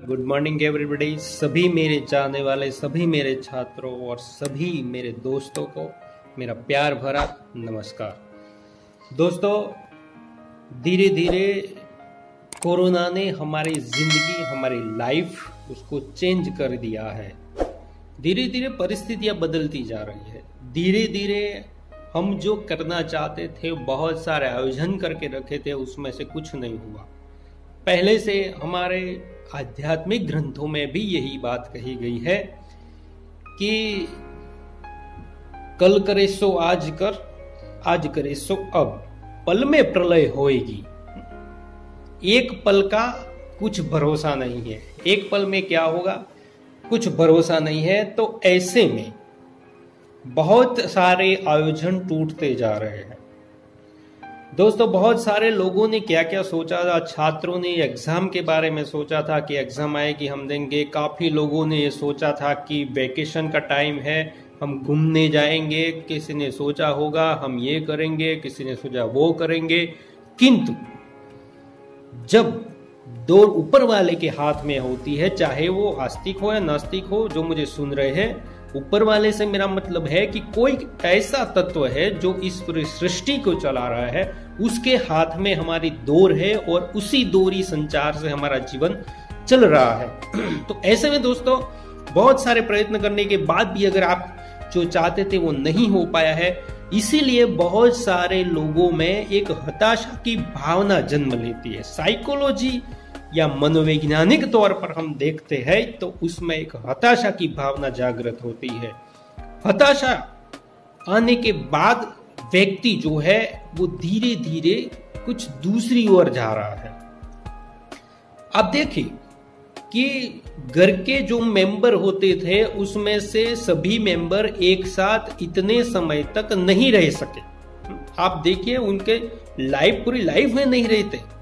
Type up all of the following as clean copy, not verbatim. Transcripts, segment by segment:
Good morning everybody. सभी मेरे चाहने वाले, सभी मेरे छात्रों और सभी मेरे दोस्तों को मेरा प्यार भरा नमस्कार। दोस्तों, धीरे धीरे कोरोना ने हमारी जिंदगी, हमारी लाइफ उसको चेंज कर दिया है। धीरे धीरे परिस्थितियां बदलती जा रही है। धीरे धीरे हम जो करना चाहते थे, बहुत सारे आयोजन करके रखे थे, उसमें से कुछ नहीं हुआ। पहले से हमारे आध्यात्मिक ग्रंथों में भी यही बात कही गई है कि कल करे सो आज कर, आज करे सो अब, पल में प्रलय होएगी। एक पल का कुछ भरोसा नहीं है, एक पल में क्या होगा कुछ भरोसा नहीं है। तो ऐसे में बहुत सारे आयोजन टूटते जा रहे हैं। दोस्तों, बहुत सारे लोगों ने क्या क्या सोचा था। छात्रों ने एग्जाम के बारे में सोचा था कि एग्जाम आएगी हम देंगे। काफी लोगों ने ये सोचा था कि वैकेशन का टाइम है, हम घूमने जाएंगे। किसी ने सोचा होगा हम ये करेंगे, किसी ने सोचा वो करेंगे। किंतु जब दौड़ ऊपर वाले के हाथ में होती है, चाहे वो आस्तिक हो या नास्तिक हो, जो मुझे सुन रहे हैं, ऊपर वाले से मेरा मतलब है कि कोई ऐसा तत्व है जो इस पूरी सृष्टि को चला रहा है, उसके हाथ में हमारी डोर है और उसी डोरी संचार से हमारा जीवन चल रहा है। तो ऐसे में दोस्तों, बहुत सारे प्रयत्न करने के बाद भी अगर आप जो चाहते थे वो नहीं हो पाया है, इसीलिए बहुत सारे लोगों में एक हताशा की भावना जन्म लेती है। साइकोलॉजी या मनोवैज्ञानिक तौर पर हम देखते हैं तो उसमें एक हताशा की भावना जागृत होती है। हताशा आने के बाद व्यक्ति जो है वो धीरे धीरे कुछ दूसरी ओर जा रहा है। अब देखिए कि घर के जो मेंबर होते थे उसमें से सभी मेंबर एक साथ इतने समय तक नहीं रह सके। आप देखिए उनके पूरी लाइफ में नहीं रहते।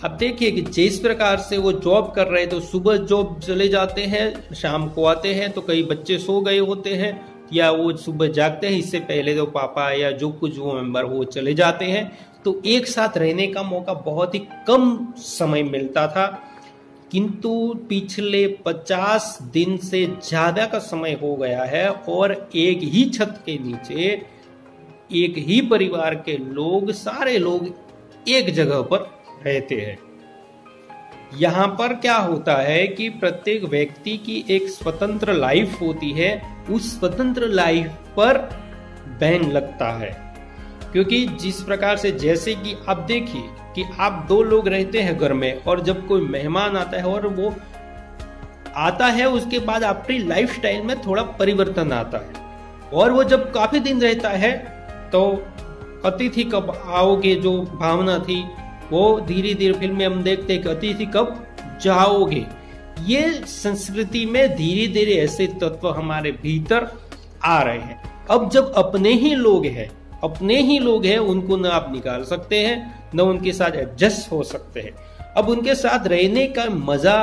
अब देखिए कि जिस प्रकार से वो जॉब कर रहे, तो सुबह जॉब चले जाते हैं, शाम को आते हैं, तो कई बच्चे सो गए होते हैं या वो सुबह जागते हैं, इससे पहले तो पापा या जो कुछ वो मेंबर वो चले जाते हैं। तो एक साथ रहने का मौका बहुत ही कम समय मिलता था। किंतु पिछले 50 दिन से ज्यादा का समय हो गया है और एक ही छत के नीचे एक ही परिवार के लोग, सारे लोग एक जगह पर रहते हैं। यहां पर क्या होता है कि प्रत्येक व्यक्ति की एक स्वतंत्र लाइफ होती है। उस स्वतंत्र लाइफ पर बैन लगता है, क्योंकि जिस प्रकार से, जैसे कि आप देखिए कि आप दो लोग रहते हैं घर में और जब कोई मेहमान आता है और वो आता है, उसके बाद आपकी लाइफ स्टाइल में थोड़ा परिवर्तन आता है। और वो जब काफी दिन रहता है तो अतिथि कब आओगे जो भावना थी, वो धीरे धीरे फिल्म में हम देखते हैं कि अतिथि कब जाओगे। ये संस्कृति में धीरे धीरे ऐसे तत्व हमारे भीतर आ रहे हैं। अब जब अपने ही लोग हैं, उनको न आप निकाल सकते हैं, न उनके साथ एडजस्ट हो सकते हैं। अब उनके साथ रहने का मजा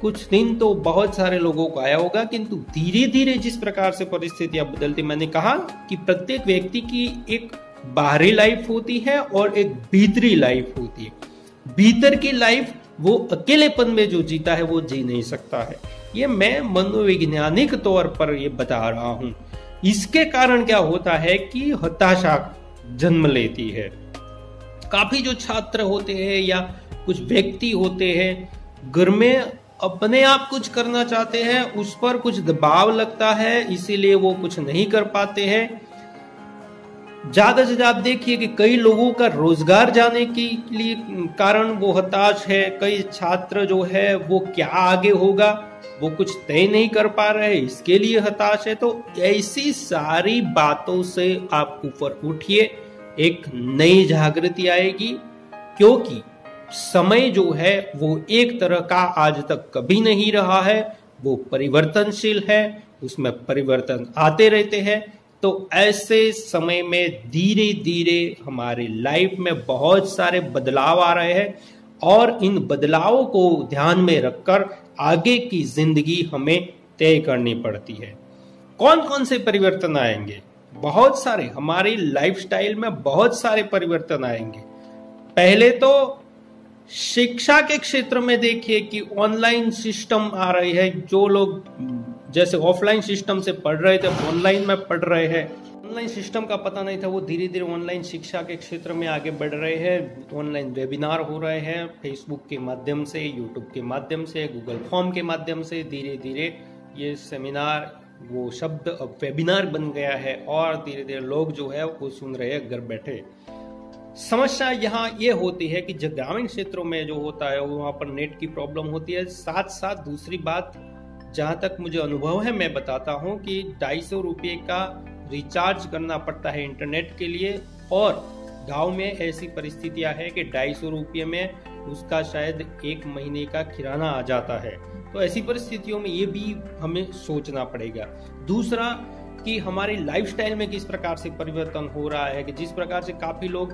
कुछ दिन तो बहुत सारे लोगों को आया होगा, किंतु धीरे धीरे जिस प्रकार से परिस्थितियां बदलती, मैंने कहा कि प्रत्येक व्यक्ति की एक बाहरी लाइफ होती है और एक भीतरी लाइफ होती है। भीतर की लाइफ वो अकेलेपन में जो जीता है वो जी नहीं सकता है। ये मैं मनोवैज्ञानिक तौर पर ये बता रहा हूं। इसके कारण क्या होता है कि हताशा जन्म लेती है। काफी जो छात्र होते हैं या कुछ व्यक्ति होते हैं, घर में अपने आप कुछ करना चाहते हैं, उस पर कुछ दबाव लगता है, इसीलिए वो कुछ नहीं कर पाते हैं। ज्यादा से ज्यादा देखिए कि कई लोगों का रोजगार जाने के लिए कारण वो हताश है। कई छात्र जो है वो क्या आगे होगा वो कुछ तय नहीं कर पा रहे, इसके लिए हताश है। तो ऐसी सारी बातों से आप ऊपर उठिए, एक नई जागृति आएगी। क्योंकि समय जो है वो एक तरह का आज तक कभी नहीं रहा है, वो परिवर्तनशील है, उसमें परिवर्तन आते रहते हैं। तो ऐसे समय में धीरे धीरे हमारी लाइफ में बहुत सारे बदलाव आ रहे हैं और इन बदलावों को ध्यान में रखकर आगे की जिंदगी हमें तय करनी पड़ती है। कौन कौन से परिवर्तन आएंगे? बहुत सारे, हमारी लाइफस्टाइल में बहुत सारे परिवर्तन आएंगे। पहले तो शिक्षा के क्षेत्र में देखिए कि ऑनलाइन सिस्टम आ रही है। जो लोग जैसे ऑफलाइन सिस्टम से पढ़ रहे थे ऑनलाइन में पढ़ रहे हैं, ऑनलाइन सिस्टम का पता नहीं था, वो धीरे धीरे ऑनलाइन शिक्षा के क्षेत्र में आगे बढ़ रहे हैं। ऑनलाइन वेबिनार हो रहे हैं, फेसबुक के माध्यम से, यूट्यूब के माध्यम से, गूगल फॉर्म के माध्यम से धीरे धीरे ये सेमिनार, वो शब्द अब वेबिनार बन गया है और धीरे धीरे लोग जो है वो सुन रहे हैं घर बैठे। समस्या यहाँ ये होती है कि जो ग्रामीण क्षेत्रों में जो होता है वहाँ पर नेट की प्रॉब्लम होती है। साथ साथ दूसरी बात, जहाँ तक मुझे अनुभव है मैं बताता हूँ कि 250 रुपये का रिचार्ज करना पड़ता है इंटरनेट के लिए, और गांव में ऐसी परिस्थितियां है कि 250 रुपये में उसका शायद 1 महीने का किराना आ जाता है। तो ऐसी परिस्थितियों में ये भी हमें सोचना पड़ेगा। दूसरा कि हमारी लाइफस्टाइल में किस प्रकार से परिवर्तन हो रहा है, कि जिस प्रकार से काफी लोग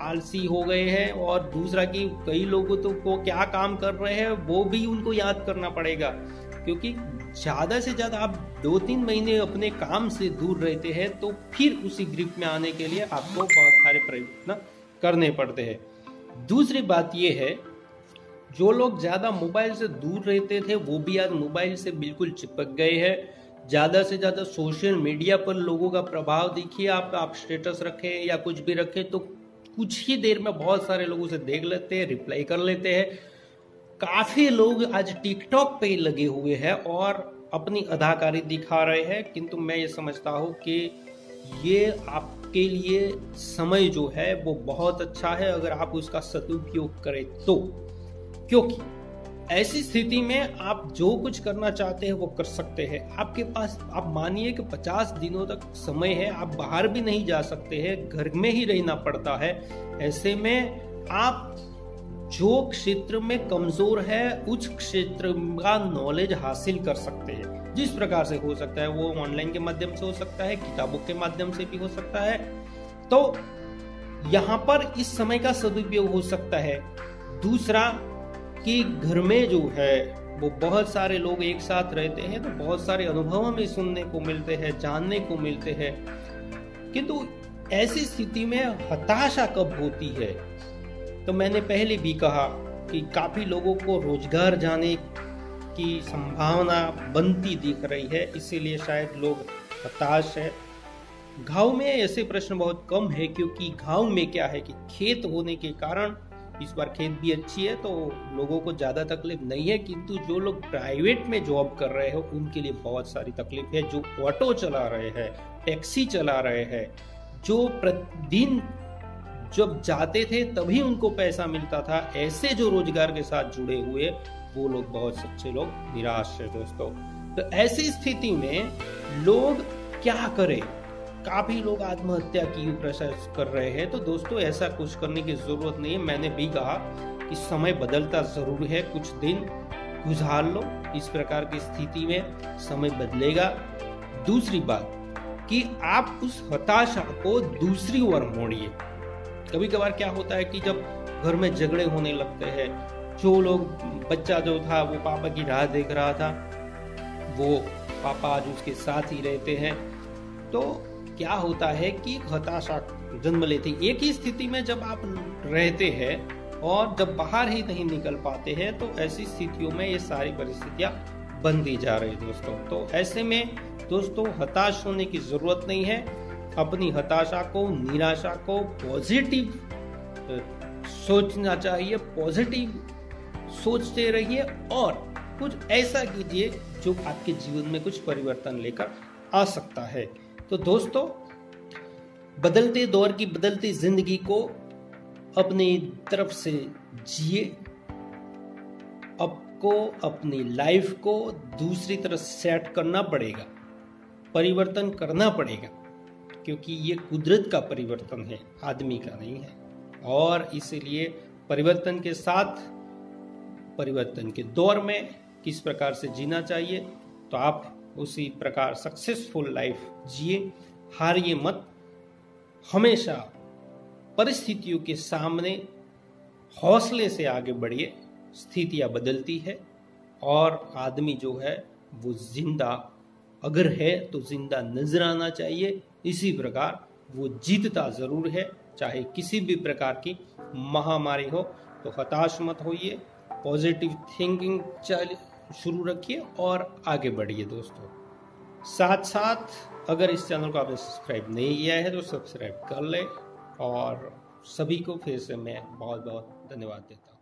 आलसी हो गए हैं, और दूसरा कि कई लोगों तो को क्या काम कर रहे हैं वो भी उनको याद करना पड़ेगा, क्योंकि ज्यादा से ज्यादा आप 2-3 महीने अपने काम से दूर रहते हैं तो फिर उसी ग्रिप में आने के लिए आपको बहुत सारे प्रयत्न करने पड़ते हैं। दूसरी बात यह है, जो लोग ज्यादा मोबाइल से दूर रहते थे वो भी आज मोबाइल से बिल्कुल चिपक गए हैं। ज्यादा से ज्यादा सोशल मीडिया पर लोगों का प्रभाव देखिए, आप स्टेटस रखें या कुछ भी रखें तो कुछ ही देर में बहुत सारे लोग उसे देख लेते हैं, रिप्लाई कर लेते हैं। काफी लोग आज टिकटॉक पे लगे हुए हैं और अपनी अदाकारी दिखा रहे हैं, किंतु मैं ये समझता हूँ कि ये आपके लिए समय जो है वो बहुत अच्छा है अगर आप उसका सदुपयोग करें तो, क्योंकि ऐसी स्थिति में आप जो कुछ करना चाहते हैं वो कर सकते हैं। आपके पास, आप मानिए कि 50 दिनों तक समय है, आप बाहर भी नहीं जा सकते हैं, घर में ही रहना पड़ता है। ऐसे में आप जो क्षेत्र में कमजोर है उस क्षेत्र का नॉलेज हासिल कर सकते हैं। जिस प्रकार से हो सकता है वो ऑनलाइन के माध्यम से हो सकता है, किताबों के माध्यम से भी हो सकता है। तो यहाँ पर इस समय का सदुपयोग हो सकता है। दूसरा कि घर में जो है वो बहुत सारे लोग एक साथ रहते हैं तो बहुत सारे अनुभव हमें सुनने को मिलते हैं, जानने को मिलते हैं, किंतु ऐसी स्थिति में हताशा कब होती है? तो मैंने पहले भी कहा कि काफी लोगों को रोजगार जाने की संभावना बनती दिख रही है, इसीलिए शायद लोग हताश है। गांव में ऐसे प्रश्न बहुत कम है, क्योंकि गांव में क्या है कि खेत होने के कारण इस बार खेत भी अच्छी है तो लोगों को ज्यादा तकलीफ नहीं है, किंतु जो लोग प्राइवेट में जॉब कर रहे हो उनके लिए बहुत सारी तकलीफ है। जो ऑटो चला रहे हैं, टैक्सी चला रहे हैं, जो प्रतिदिन जब जाते थे तभी उनको पैसा मिलता था, ऐसे जो रोजगार के साथ जुड़े हुए वो लोग, बहुत सच्चे लोग निराश है दोस्तों। तो ऐसी स्थिति में लोग क्या करें? काफी लोग आत्महत्या की प्रयास कर रहे हैं। तो दोस्तों ऐसा कुछ करने की जरूरत नहीं है। मैंने भी कहा कि समय बदलता जरूर है, कुछ दिन गुजार लो, इस प्रकार की स्थिति में समय बदलेगा। दूसरी बात कि आप उस हताशा को दूसरी ओर मोड़िए। कभी कभार क्या होता है कि जब घर में झगड़े होने लगते हैं, जो लोग, बच्चा जो था वो पापा की राह देख रहा था, वो पापा आज उसके साथ ही रहते हैं, तो क्या होता है कि हताशा जन्म लेती। एक ही स्थिति में जब आप रहते हैं और जब बाहर ही नहीं निकल पाते हैं तो ऐसी स्थितियों में ये सारी परिस्थितियां बनती जा रही दोस्तों। तो ऐसे में दोस्तों हताश होने की जरूरत नहीं है। अपनी हताशा को, निराशा को पॉजिटिव सोचना चाहिए, पॉजिटिव सोचते रहिए और कुछ ऐसा कीजिए जो आपके जीवन में कुछ परिवर्तन लेकर आ सकता है। तो दोस्तों बदलते दौर की बदलती जिंदगी को अपनी तरफ से जिए, आपको अपनी लाइफ को दूसरी तरफ सेट करना पड़ेगा, परिवर्तन करना पड़ेगा, क्योंकि ये कुदरत का परिवर्तन है, आदमी का नहीं है। और इसीलिए परिवर्तन के साथ, परिवर्तन के दौर में किस प्रकार से जीना चाहिए, तो आप उसी प्रकार सक्सेसफुल लाइफ जिए। हारिए मत, हमेशा परिस्थितियों के सामने हौसले से आगे बढ़िए। स्थितियां बदलती है और आदमी जो है वो जिंदा अगर है तो जिंदा नजर आना चाहिए। इसी प्रकार वो जीतता जरूर है, चाहे किसी भी प्रकार की महामारी हो, तो हताश मत होइए, पॉजिटिव थिंकिंग शुरू रखिए और आगे बढ़िए दोस्तों। साथ साथ अगर इस चैनल को आपने सब्सक्राइब नहीं किया है तो सब्सक्राइब कर ले, और सभी को फिर से मैं बहुत बहुत धन्यवाद देता हूँ।